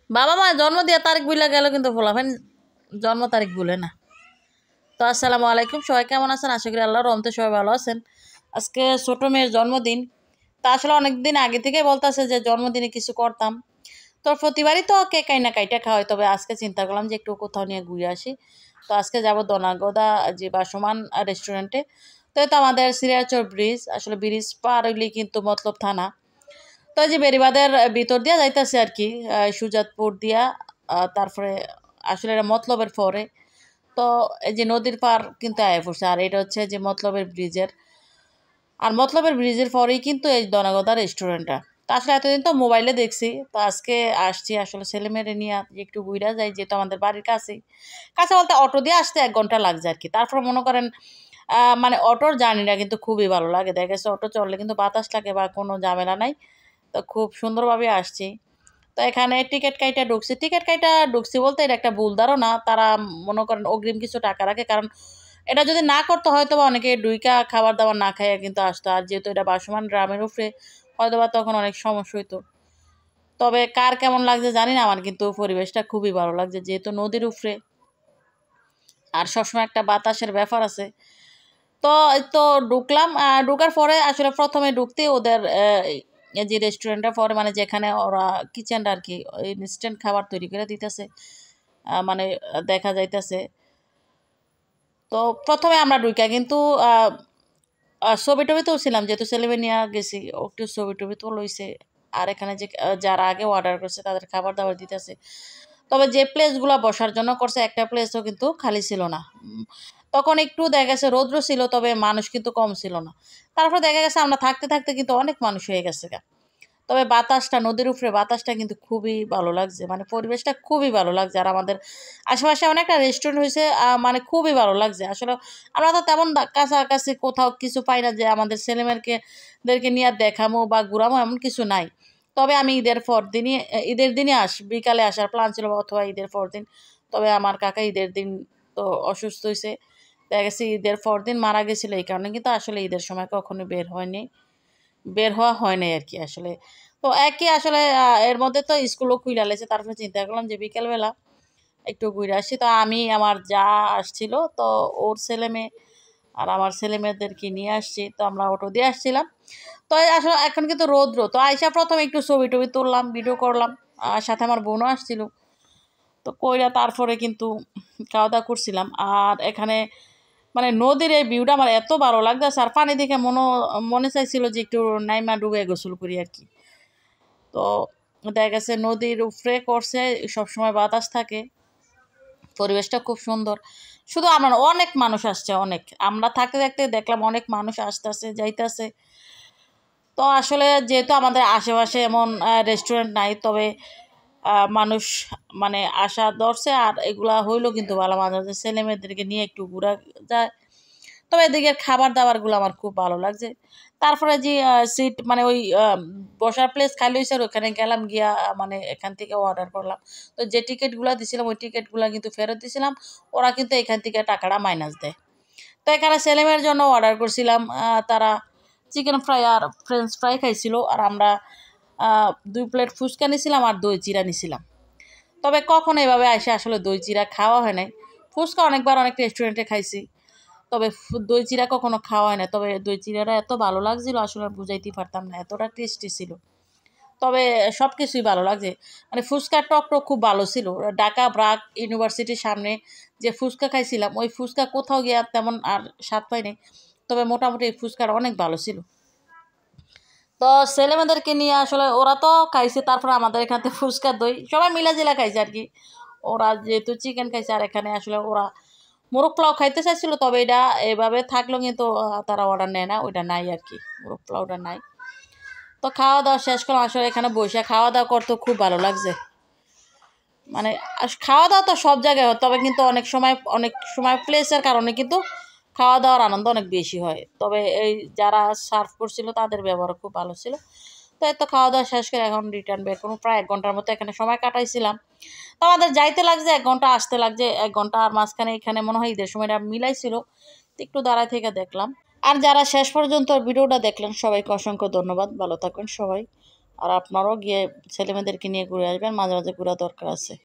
বাবা মা জন্ম দিয়া তারিখ বুঝলে গেল কিন্তু ফোলাফেন জন্ম তারিখ ভুলে না। তো আসসালামু আলাইকুম, সবাই কেমন আছেন? আশা করি আল্লাহর রহমতে সবাই ভালো আছেন। আজকে ছোট মেয়ের জন্মদিন। তা আসলে অনেকদিন আগে থেকে বলতেছে যে জন্মদিনে কিছু করতাম। তো প্রতিবারই তো কেক কাইনা কাইটা খাওয়াই, তবে আজকে চিন্তা করলাম যে একটু কোথাও নিয়ে ঘুরে আসি। তো আজকে যাব দনাগোদা যে বাসমান রেস্টুরেন্টে। তো এই তো আমাদের সিরিয়াচর ব্রিজ, আসলে ব্রিজ পার হইলেই কিন্তু মতলব থানা। তো এই যে বেরিবাদের ভিতর দিয়া যাইতেছে আর কি, সুজাতপুর দিয়া, তারপরে আসলে এটা মতলবের পরে। তো এই যে নদীর পার কিন্তু আয় পড়ছে, আর এটা হচ্ছে যে মতলবের ব্রিজের, আর মতলবের ব্রিজের পরেই কিন্তু এই দনাগদা রেস্টুরেন্টটা। তো আসলে এতদিন তো মোবাইলে দেখছি, তো আজকে আসছি আসলে ছেলেমেয়েরে নিয়ে একটু ঘুরা যাই, যেহেতু আমাদের বাড়ির কাছেই। কাছে বলতে অটো দিয়ে আসতে 1 ঘন্টা লাগছে আর কি। তারপর মনে করেন মানে অটোর জার্নিটা কিন্তু খুবই ভালো লাগে। দেখা গেছে অটো চললে কিন্তু বাতাস লাগে বা কোনো ঝামেলা নাই। তো খুব সুন্দরভাবে আসছি। তো এখানে টিকিট কাইটা ঢুকছি বলতে এটা একটা ভুল ধারণা। তারা মনে করেন অগ্রিম কিছু টাকা রাখে, কারণ এটা যদি না করতে হয়তো বা অনেকে ডুইকা খাবার দাবার না খাইয়া কিন্তু আসতো। আর যেহেতু এটা বাসমান গ্রামের উপরে, হয়তো বা তখন অনেক সমস্যা হইতো। তবে কার কেমন লাগছে জানি না, আমার কিন্তু পরিবেশটা খুবই ভালো লাগছে, যেহেতু নদীর উপরে আর সবসময় একটা বাতাসের ব্যাপার আছে। তো এই তো ঢুকলাম। ঢুকার পরে আসলে প্রথমে ঢুকতে ওদের এই যে রেস্টুরেন্টের পরে, মানে যেখানে ওরা কিচেনটা আর কি ইনস্ট্যান্ট খাবার তৈরি করে দিতেছে, মানে দেখা যাইতেছে। তো প্রথমে আমরা ঢুকা কিন্তু ছবি টবি তুলছিলাম, যেহেতু ছেলেমেয়ে নিয়ে গেছি, একটু ছবি টবি তো লইছে। আর এখানে যে যারা আগে অর্ডার করছে তাদের খাবার দাবার দিতেছে। তবে যে প্লেসগুলো বসার জন্য করছে, একটা প্লেসও কিন্তু খালি ছিল না। তখন একটু দেখা গেছে রৌদ্র ছিল, তবে মানুষ কিন্তু কম ছিল না। তারপর দেখা গেছে আমরা থাকতে থাকতে কিন্তু অনেক মানুষ হয়ে গেছে গা। তবে বাতাসটা, নদীর উপরে বাতাসটা কিন্তু খুবই ভালো লাগছে, মানে পরিবেশটা খুবই ভালো লাগছে। আর আমাদের আশেপাশে অনেকটা রেস্টুরেন্ট হয়েছে, মানে খুবই ভালো লাগছে। আসলে আমরা তো তেমন কাছাকাছি কোথাও কিছু পাই না যে আমাদের ছেলেমেয়েদেরকে নিয়ে দেখামো বা ঘুরামো, এমন কিছু নাই। তবে আমি ঈদের দিনই বিকালে আসার প্ল্যান ছিল, অথবা ঈদের পর দিন। তবে আমার কাকা ঈদের দিন তো অসুস্থ হয়েছে। দেখা গেছে ঈদের পর দিন মারা গেছিলো, এই কারণে কিন্তু আসলে ঈদের সময় কখনো বের হওয়া হয় নাই আর কি আসলে। তো একই আসলে এর মধ্যে তো স্কুলও খুইলা লেছে। তারপরে চিন্তা করলাম যে বিকেলবেলা একটু ঘুরে আসি। তো আমি আমার যা আসছিল, তো ওর ছেলে মেয়ে আর আমার ছেলে মেয়েদেরকে নিয়ে আসছি। তো আমরা অটো দিয়ে আসছিলাম। তো এই আসলে এখন কিন্তু রৌদ্র, তো আইসা প্রথমে একটু ছবি টবি তুললাম, ভিডিও করলাম। আর সাথে আমার বোনও আসছিল। তো কইরা তারপরে কিন্তু খাওয়া দাওয়া করছিলাম। আর এখানে মানে নদীর এই ভিউটা আমার এত ভালো লাগতেছে, আর পানি দেখে মনে চাইছিল যে একটু নাইমা ডুবে গোসল করি আর কি। তো দেখা গেছে নদীর উপরে করছে, সবসময় বাতাস থাকে, পরিবেশটা খুব সুন্দর। শুধু আমরা না, অনেক মানুষ আসছে, অনেক। আমরা থাকতে থাকতে দেখলাম অনেক মানুষ আসতেছে যাইতেছে। তো আসলে যেহেতু আমাদের আশেপাশে এমন রেস্টুরেন্ট নাই, তবে মানুষ মানে আশা ধরছে। আর এগুলা হইলো কিন্তু ভালো, মাঝে মাঝে ছেলে মেয়েদেরকে নিয়ে একটু ঘোরা যায়। তবে এদিকের খাবার দাবারগুলো আমার খুব ভালো লাগছে। তারপরে যে সিট মানে ওই বসার প্লেস খালি হয়েছে, আর ওখানে গেলাম গিয়া মানে এখান থেকে অর্ডার করলাম। তো যে টিকিটগুলো দিছিলাম ওই টিকিটগুলো কিন্তু ফেরত দিছিলাম। ওরা কিন্তু এখান থেকে টাকাটা মাইনাস দেয়। তো এখানে ছেলেমেয়ের জন্য অর্ডার করছিলাম। তারা চিকেন ফ্রাই আর ফ্রেঞ্চ ফ্রাই খাইছিল, আর আমরা 2 প্লেট ফুচকা নিছিলাম আর দই চিরা নিছিলাম। তবে কখনো এভাবে এসে আসলে দই চিরা খাওয়া হয় নাই। ফুচকা অনেকবার অনেক রেস্টুরেন্টে খাইছি, তবে দই চিরা কখনো খাওয়া হয় না। তবে দই চিরাটা এত ভালো লাগছিল, আসলে বুঝাইতে পারতাম না, এতটা টেস্টি ছিল। তবে সব কিছুই ভালো লাগছে। মানে ফুচকার টকটাও খুব ভালো ছিল। ঢাকা ব্রাক ইউনিভার্সিটির সামনে যে ফুচকা খাইছিলাম, ওই ফুচকা কোথাও গিয়ে তেমন আর স্বাদ পাইনি। তবে মোটামুটি এই ফুচকাটা অনেক ভালো ছিল। তো ছেলেমেয়েদেরকে নিয়ে আসলে ওরা তো খাইছে, তারপরে আমাদের এখান থেকে ফুচকা দই সবাই মিলাজিলা খাইছে আর কি। ওরা যেহেতু চিকেন খাইছে, আর এখানে আসলে ওরা মোরগ পোলাও খাইতে চাইছিল, তবে এটা এভাবে থাকলো কিন্তু তারা অর্ডার নেয় না, ওইটা নাই আর কি, মোরগ পোলাওটা নাই। তো খাওয়া দাওয়া শেষ করলাম। আসলে এখানে বসে খাওয়া দাওয়া করতে খুব ভালো লাগছে। মানে খাওয়া দাওয়া তো সব জায়গায় হয়, তবে কিন্তু অনেক সময় প্লেসের কারণে কিন্তু খাওয়া দাওয়ার আনন্দ অনেক বেশি হয়। তবে এই যারা সার্ভ করছিল তাদের ব্যবহার খুব ভালো ছিল। তো এত খাওয়া দাওয়া শেষ করে এখন রিটার্ন বের করুন, প্রায় 1 ঘন্টার মতো এখানে সময় কাটাইছিলাম। তো আমাদের যাইতে লাগছে 1 ঘন্টা, আসতে লাগছে 1 ঘন্টা। আর মাঝখানে এখানে মনে হয় ঈদের সময়টা মিলাইছিল, তো একটু দাঁড়ায় থেকে দেখলাম। আর যারা শেষ পর্যন্ত ভিডিওটা দেখলেন সবাইকে অসংখ্য ধন্যবাদ। ভালো থাকবেন সবাই। আর আপনারাও গিয়ে ছেলেমেয়েদেরকে নিয়ে ঘুরে আসবেন, মাঝে মাঝে ঘোরা দরকার আছে।